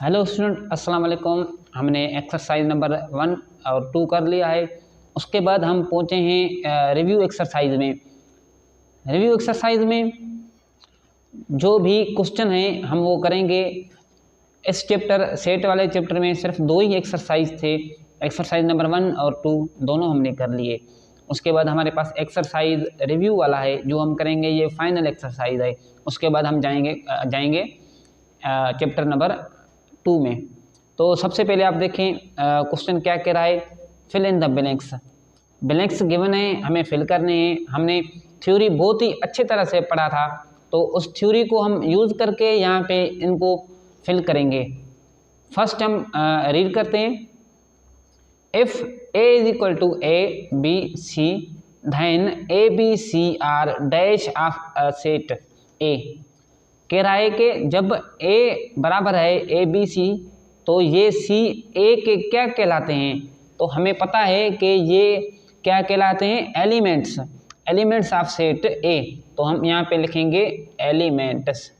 Hello student, अस्सलाम वालेकुम। हमने एक्सरसाइज नंबर 1 और 2 कर लिया है। उसके बाद हम पहुँचे हैं रिव्यू एक्सरसाइज में। रिव्यू एक्सरसाइज में जो भी क्वेश्चन हैं हम वो करेंगे। इस चैप्टर सेट वाले चैप्टर में सिर्फ 2 ही एक्सरसाइज थे। एक्सरसाइज नंबर 1 और 2 दोनों हमने कर लिए। उसके बाद हमारे पास एक्सरसाइज रिव्यू वाला है जो हम करेंगे, ये फाइनल एक्सरसाइज है। उसके बाद हम जाएंगे चैप्टर नंबर 2 में। तो सबसे पहले आप देखें क्वेश्चन क्या कह रहा है। Fill in the blanks. Blanks given है, हमें फिल करने हैं। हमने थ्योरी बहुत ही अच्छी तरह से पढ़ा था, तो उस थ्योरी को हम यूज़ करके यहाँ पे इनको फिल करेंगे। फर्स्ट हम रीड करते हैं। If A is equal to A B C then A B C are dash of a set A. कह रहा है कि जब ए बराबर है ए बी सी तो ये सी ए के क्या कहलाते हैं। तो हमें पता है कि ये क्या कहलाते हैं, एलिमेंट्स ऑफ सेट ए। तो हम यहाँ पे लिखेंगे एलिमेंट्स।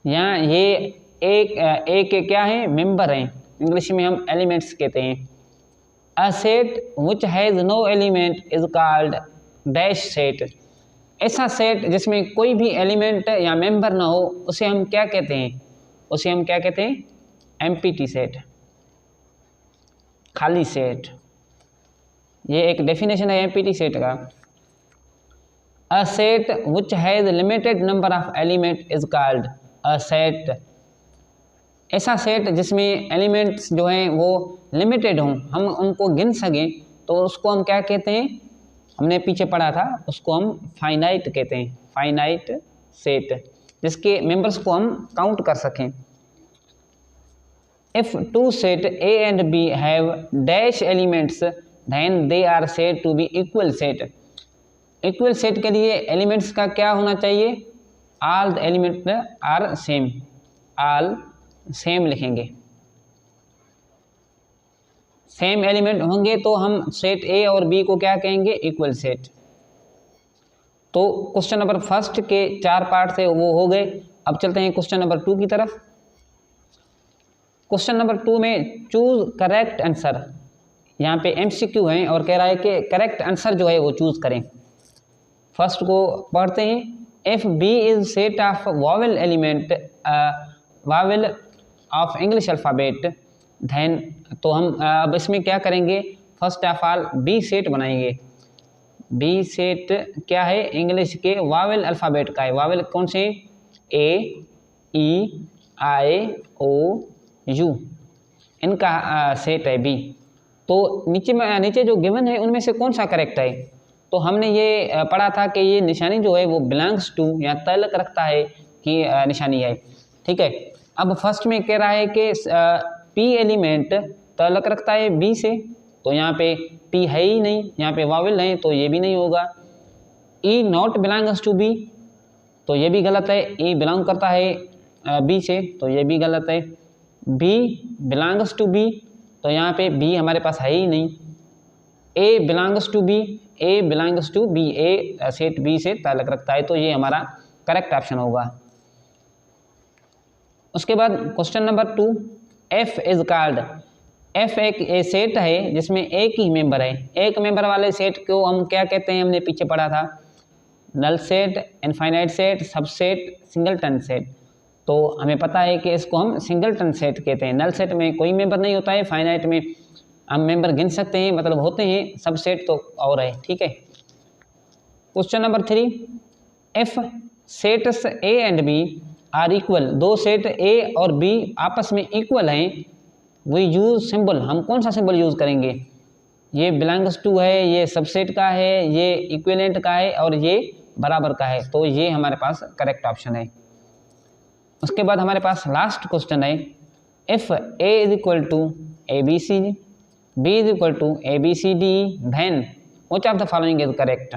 यहाँ ये ए के क्या है, मेंबर हैं। इंग्लिश में हम एलिमेंट्स कहते हैं। A set which has no element is called dash set. ऐसा सेट जिसमें कोई भी एलिमेंट या मेंबर ना हो उसे हम क्या कहते हैं, उसे हम क्या कहते हैं, एम्प्टी सेट, खाली सेट। ये एक डेफिनेशन है एम्प्टी सेट का। अ set which has limited number of element is called a set. ऐसा सेट जिसमें एलिमेंट्स जो हैं वो लिमिटेड हों, हम उनको गिन सकें, तो उसको हम क्या कहते हैं, हमने पीछे पढ़ा था, उसको हम फाइनाइट कहते हैं। फाइनाइट सेट, जिसके मेंबर्स को हम काउंट कर सकें। If two set A and B have dash elements then they are said to be equal set. Equal set के लिए एलिमेंट्स का क्या होना चाहिए, all the element are same, all same लिखेंगे। सेम एलिमेंट होंगे तो हम सेट ए और बी को क्या कहेंगे, इक्वल सेट। तो क्वेश्चन नंबर फर्स्ट के 4 पार्ट थे वो हो गए। अब चलते हैं क्वेश्चन नंबर 2 की तरफ। क्वेश्चन नंबर 2 में चूज करेक्ट आंसर। यहाँ पे एमसीक्यू है और कह रहा है कि करेक्ट आंसर जो है वो चूज करें। फर्स्ट को पढ़ते हैं। If B is set of vowel element, vowel of English alphabet then. तो हम अब इसमें क्या करेंगे, first of all B set बनाएंगे। बी सेट क्या है, इंग्लिश के वावेल अल्फ़ाबेट का है। वावेल कौन से, ए ई आई ओ यू, इनका सेट है बी। तो नीचे जो गिवन है उनमें से कौन सा करेक्ट है। तो हमने ये पढ़ा था कि ये निशानी जो है वो बिलोंग्स टू या तल्लक रखता है कि निशानी है। ठीक है। अब फर्स्ट में कह रहा है कि पी एलिमेंट तल्लक रखता है बी से, तो यहाँ पे पी है ही नहीं, यहाँ पे वावेल है तो ये भी नहीं होगा। ई नॉट बिलोंग्स टू बी, तो ये भी गलत है। ई बिलोंग करता है बी से, तो ये भी गलत है। बी बिलोंग्स टू बी, तो यहाँ पे बी हमारे पास है ही नहीं। A belongs to B, A belongs to B, A set B से ताल्लुक़ रखता है, तो ये हमारा करेक्ट ऑप्शन होगा। उसके बाद question number 2, F is called. F एक सेट है जिसमें एक ही मेंबर है। एक मेंबर वाले सेट को हम क्या कहते हैं, हमने पीछे पढ़ा था, null set, infinite set, subset, singleton set. तो हमें पता है कि इसको हम सिंगलटन सेट कहते हैं। नल सेट में कोई मेंबर नहीं होता है, फाइनाइट में हम मेंबर गिन सकते हैं, मतलब होते हैं, सबसेट तो और है। ठीक है। Question number 3, if sets A and B are equal. दो सेट ए और बी आपस में इक्वल हैं, वी यूज सिंबल। हम कौन सा सिंबल यूज़ करेंगे, ये बिलोंग्स टू है, ये सबसेट का है, ये इक्विवेलेंट का है और ये बराबर का है, तो ये हमारे पास करेक्ट ऑप्शन है। उसके बाद हमारे पास लास्ट क्वेश्चन है। If A is equal to A B C, B is equal to A B C D, then which of the following is correct.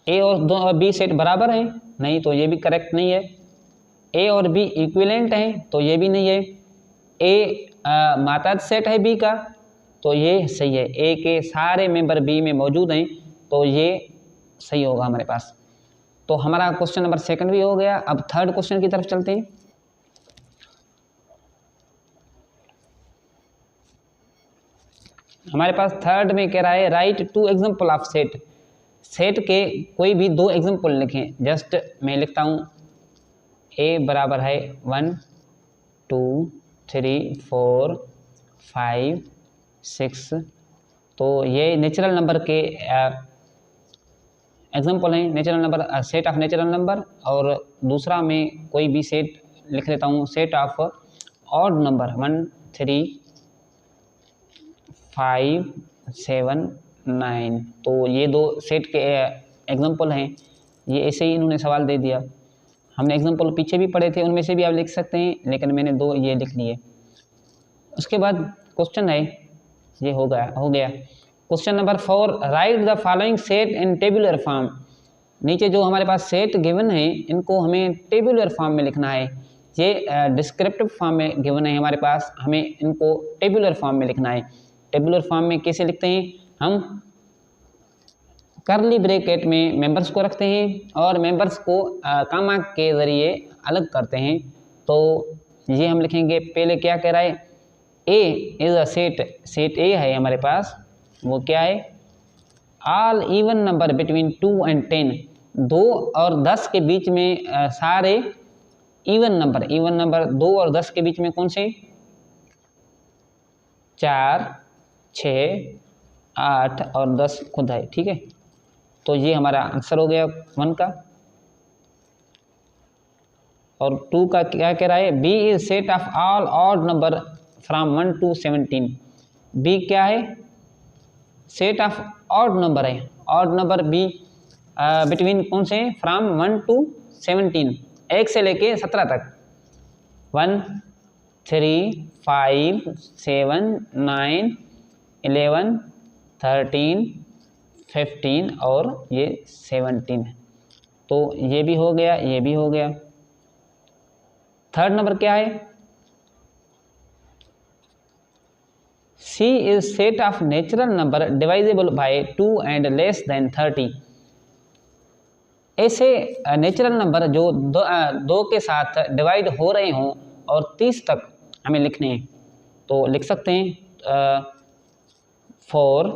A और बी सेट बराबर है, नहीं, तो ये भी करेक्ट नहीं है। ए और बी इक्विवेलेंट हैं, तो ये भी नहीं है। ए माताद सेट है बी का, तो ये सही है। ए के सारे मेंबर बी में मौजूद हैं, तो ये सही होगा हमारे पास। तो हमारा क्वेश्चन नंबर सेकंड भी हो गया। अब थर्ड क्वेश्चन की तरफ चलते हैं। हमारे पास थर्ड में कह रहा है right 2 example of set. Set के कोई भी 2 एग्जाम्पल लिखें। जस्ट मैं लिखता हूँ ए बराबर है 1 2 3 4 5 6। तो ये नेचुरल नंबर के एग्जाम्पल हैं, natural number, set of natural number. और दूसरा मैं कोई भी सेट लिख लेता हूँ, सेट ऑफ ऑड नंबर 1 3 5 7 9। तो ये 2 सेट के एग्जाम्पल हैं। ये ऐसे ही इन्होंने सवाल दे दिया। हमने एग्जाम्पल पीछे भी पढ़े थे, उनमें से भी आप लिख सकते हैं, लेकिन मैंने 2 ये लिख लिए। उसके बाद क्वेश्चन है, ये हो गया question number 4, right the following set in tabular form. नीचे जो हमारे पास सेट गिवन है इनको हमें टेबुलर फॉर्म में लिखना है। ये डिस्क्रिप्टिव फॉर्म में गिवन है हमारे पास, हमें इनको टेबुलर फॉर्म में लिखना है। टेबुलर फॉर्म में कैसे लिखते हैं? हम कर्ली ब्रैकेट में मेंबर्स को रखते हैं और मेंबर्स को कामा के ज़रिए अलग करते हैं। तो ये हम लिखेंगे, पहले क्या कह रहा है, A is a set, set ए है हमारे पास, वो क्या है, all even number between 2 and 10, 2 और 10 के बीच में सारे इवन नंबर 2 और 10 के बीच में कौन से, 4 6 8 और 10 खुद है। ठीक है, तो ये हमारा आंसर हो गया 1 का। और 2 का क्या कह रहा है, B is set of all odd number from 1 to 17। B क्या है, सेट ऑफ ऑड नंबर है, ऑड नंबर बी बिटवीन कौन से, फ्रॉम 1 to 17, 1 से लेके 17 तक, 1 3 5 7 9 11 13 15 और ये 17। तो ये भी हो गया, ये भी हो गया। थर्ड नंबर क्या है, C is set of natural number divisible by 2 and less than 30। ऐसे नेचुरल नंबर जो 2 के साथ डिवाइड हो रहे हों और 30 तक हमें लिखने हैं। तो लिख सकते हैं 4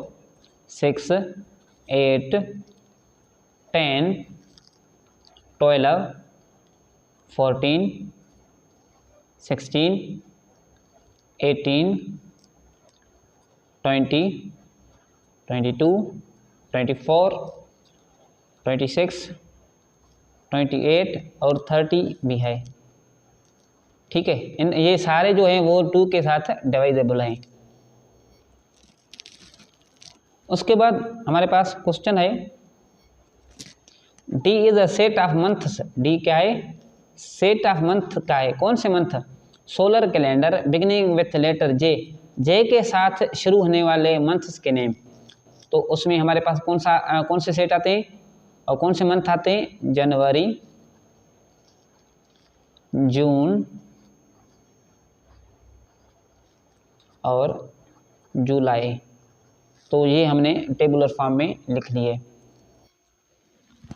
6 8 10 12 14 16 18 20 22 24 26 28 और 30 भी है। ठीक है, इन ये सारे जो हैं वो 2 के साथ डिवाइजेबल हैं। उसके बाद हमारे पास क्वेश्चन है, D is a set of months. D क्या है, सेट ऑफ मंथ का है। कौन से month, solar calendar beginning with letter J, J के साथ शुरू होने वाले मंथ्स के नेम। तो उसमें हमारे पास कौन से सेट आते हैं और कौन से मंथ आते हैं, जनवरी, जून और जुलाई। तो ये हमने टेबुलर फॉर्म में लिख लिए।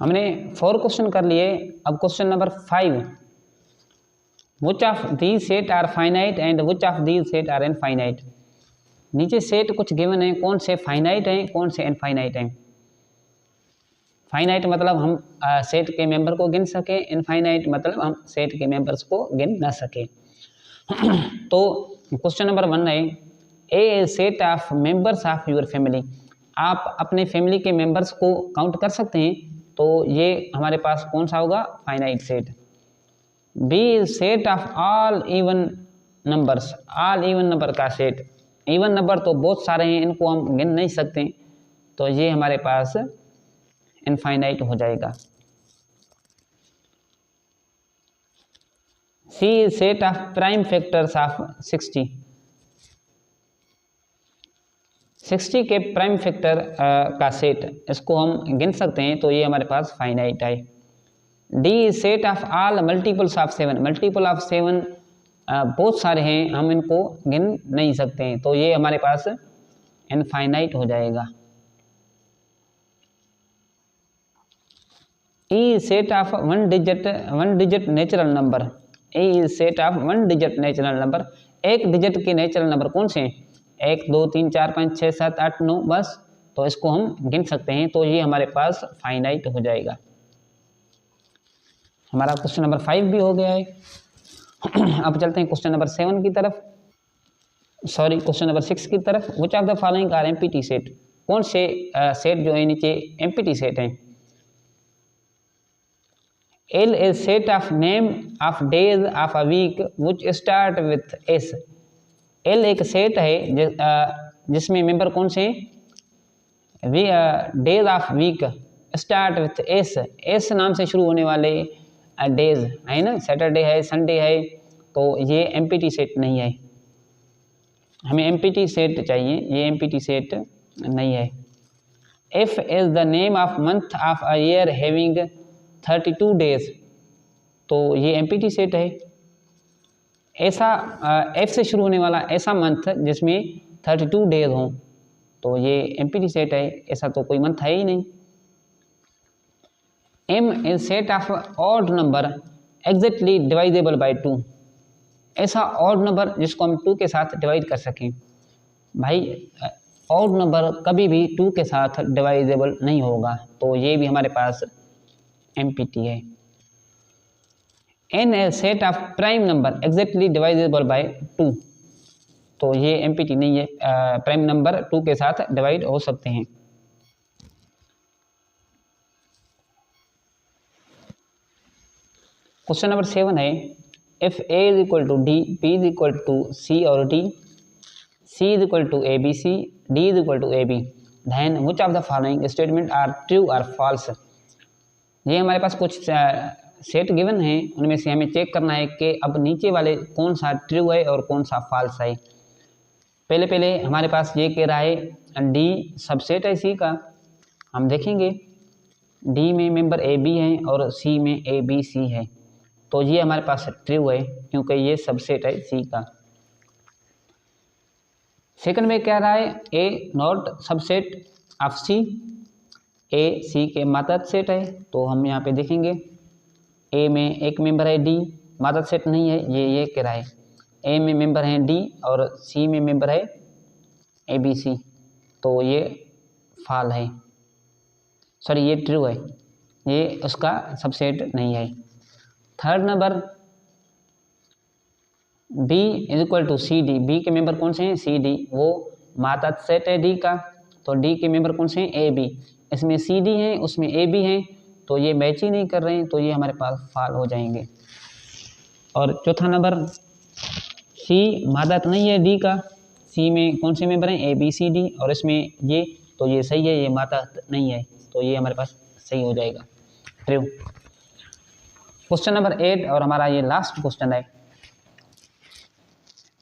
हमने 4 क्वेश्चन कर लिए। अब question number 5, which of these set are finite and which of these set are infinite. नीचे सेट कुछ गिवन है, कौन से फाइनाइट हैं कौन से इनफाइनाइट हैं। फाइनाइट मतलब हम सेट के मेंबर को गिन सकें, इनफाइनाइट मतलब हम सेट के मेंबर्स को गिन ना सकें। तो क्वेश्चन नंबर 1 है, a set of members of your family. आप अपने फैमिली के मेंबर्स को काउंट कर सकते हैं, तो ये हमारे पास कौन सा होगा, finite set. B set of all even numbers, all even number का सेट। इवन नंबर तो बहुत सारे हैं, इनको हम गिन नहीं सकते, तो ये हमारे पास इनफाइनाइट हो जाएगा। C set of prime factors of 60। 60 के प्राइम फैक्टर का सेट, इसको हम गिन सकते हैं, तो ये हमारे पास फाइनाइट है। D set of all multiples of 7। Multiple of 7 बहुत सारे हैं, हम इनको गिन नहीं सकते हैं, तो ये हमारे पास इनफाइनाइट हो जाएगा। E is set of one digit natural number. E is set of one digit natural number. एक डिजिट के नेचुरल नंबर कौन से हैं? 1 2 3 4 5 6 7 8 9 बस, तो इसको हम गिन सकते हैं, तो ये हमारे पास फाइनाइट हो जाएगा। हमारा क्वेश्चन नंबर 5 भी हो गया है। अब चलते हैं क्वेश्चन नंबर 7 की तरफ, सॉरी क्वेश्चन नंबर 6 की तरफ। Which of the following are empty set? कौन से सेट जो है नीचे एमपीटी सेट हैं? L is set of name of days of a week which start with S। L एक सेट है जिसमें मेंबर कौन से हैं? Days of week start with S. S नाम से शुरू होने वाले डेज है ना, सैटरडे है, संडे है, तो ये एमपीटी सेट नहीं है। हमें एमपीटी सेट चाहिए, ये एमपीटी सेट नहीं है। F is the name of month of a year having 32 days, तो ये एमपीटी सेट है। ऐसा एफ से शुरू होने वाला ऐसा मंथ जिसमें 32 डेज हों, तो ये एमपीटी सेट है। ऐसा तो कोई मंथ है ही नहीं। M is set of odd number exactly divisible by 2। ऐसा ऑड नंबर जिसको हम 2 के साथ डिवाइड कर सकें। भाई ऑड नंबर कभी भी 2 के साथ डिवाइजेबल नहीं होगा, तो ये भी हमारे पास एमपीटी है। N is set of prime number exactly divisible by 2, तो ये एमपीटी नहीं है। प्राइम नंबर 2 के साथ डिवाइड हो सकते हैं। क्वेश्चन नंबर 7 है, if A is equal to D, B is equal to C और D, C is equal to ABC, D is equal to AB, then which of the following statement are true और false. ये हमारे पास कुछ set given है, उनमें से हमें check करना है कि अब नीचे वाले कौन सा ट्रू है और कौन सा फॉल्स है। पहले हमारे पास ये कह रहा है डी सबसेट है सी का। हम देखेंगे डी में मेंबर ए बी हैं और सी में ए बी सी है, तो ये हमारे पास ट्रू है क्योंकि ये सबसेट है सी का। सेकंड में कह रहा है ए नॉट सबसेट ऑफ सी, ए सी के मातहत सेट है, तो हम यहाँ पे देखेंगे ए में एक मेंबर है डी, मातहत सेट नहीं है, ये कह रहा है। ए में मेंबर हैं डी और सी में मेंबर है ए बी सी, तो ये फॉल है, सॉरी ये ट्रू है, ये उसका सबसेट नहीं है। Third number B is equal to C D, B के मेंबर कौन से हैं सी डी, वो मातहत सेट है डी का, तो डी के मेंबर कौन से हैं ए बी, इसमें सी डी हैं उसमें ए बी हैं, तो ये मैच ही नहीं कर रहे हैं, तो ये हमारे पास फॉल हो जाएंगे। और चौथा नंबर सी मातहत नहीं है डी का, सी में कौन से मेंबर हैं ए बी सी डी और इसमें ये, तो ये सही है, ये मातहत नहीं है, तो ये हमारे पास सही हो जाएगा, ट्रू। क्वेश्चन नंबर 8 और हमारा ये लास्ट क्वेश्चन है,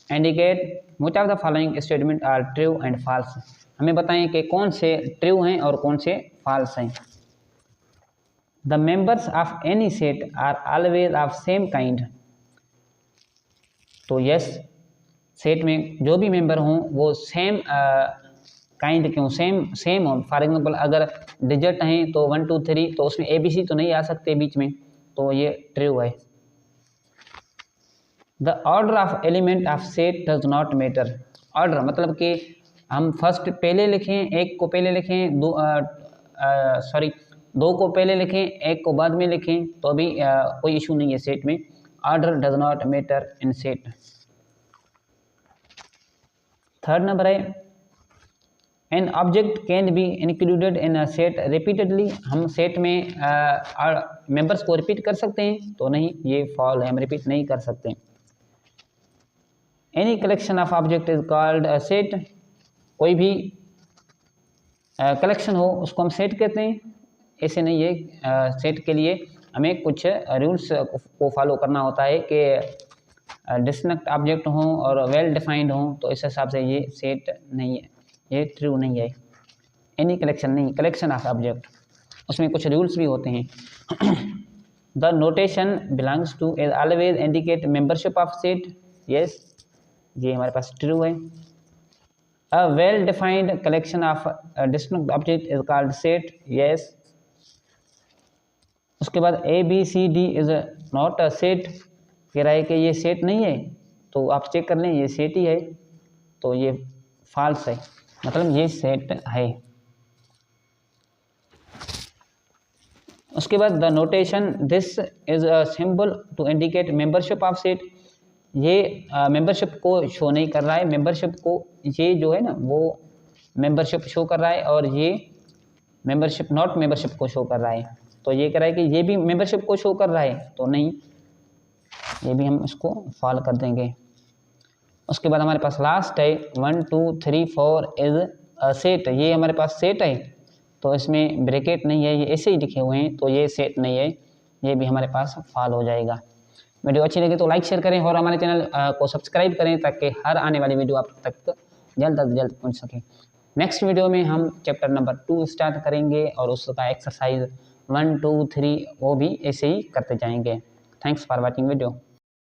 indicate which of the following statement are true and false. हमें बताएं कि कौन से ट्रू हैं और कौन से फॉल्स हैं। The members of any set are always of same kind, तो यस सेट में जो भी मेंबर हों वो सेम काइंड क्यों सेम हो। फॉर एग्जांपल अगर डिजिट हैं तो 1 2 3, तो उसमें ए बी सी तो नहीं आ सकते बीच में, तो ये ट्रू है। The order of element of set does not matter. Order मतलब कि हम फर्स्ट पहले लिखें, एक को पहले लिखें, दो को पहले लिखें, एक को बाद में लिखें, तो अभी कोई इशू नहीं है सेट में। Order does not matter in set. Third number है an object can be included in a set repeatedly. हम सेट में मेंबर्स को रिपीट कर सकते हैं, तो नहीं, ये फॉल है, हम रिपीट नहीं कर सकते। Any collection of object is called a set. कोई भी कलेक्शन हो उसको हम सेट कहते हैं। ऐसे नहीं है, सेट के लिए हमें कुछ रूल्स को फॉलो करना होता है कि डिस्टिंक्ट ऑब्जेक्ट हों और वेल डिफाइंड हों, तो इस हिसाब से ये सेट नहीं है, ये ट्रू नहीं है। एनी कलेक्शन नहीं, कलेक्शन ऑफ ऑब्जेक्ट, उसमें कुछ रूल्स भी होते हैं। The notation belongs two is always indicate membership of set, yes ये हमारे पास ट्रू है। A well defined collection of distinct object is called set, yes उसके बाद ABCD is not a set, कह रहा है कि ये सेट नहीं है, तो आप चेक कर लें ये सेट ही है, तो ये फॉल्स है, मतलब ये सेट है। उसके बाद the notation this is a symbol to indicate membership of set, ये मेंबरशिप को शो नहीं कर रहा है, मेंबरशिप को ये जो है ना वो मेंबरशिप शो कर रहा है, और ये मेंबरशिप नॉट मेंबरशिप को शो कर रहा है। तो ये कह रहा है कि ये भी मेंबरशिप को शो कर रहा है, तो नहीं, ये भी हम इसको फॉल कर देंगे। उसके बाद हमारे पास लास्ट है 1 2 3 4 इज अ सेट, ये हमारे पास सेट है, तो इसमें ब्रैकेट नहीं है, ये ऐसे ही लिखे हुए हैं, तो ये सेट नहीं है, ये भी हमारे पास फॉल हो जाएगा। वीडियो अच्छी लगे तो लाइक शेयर करें और हमारे चैनल को सब्सक्राइब करें, ताकि हर आने वाली वीडियो आप तक जल्द से जल्द पहुंच सके। नेक्स्ट वीडियो में हम चैप्टर नंबर 2 स्टार्ट करेंगे, और उसका एक्सरसाइज 1 2 3 वो भी ऐसे ही करते जाएंगे। Thanks for watching video.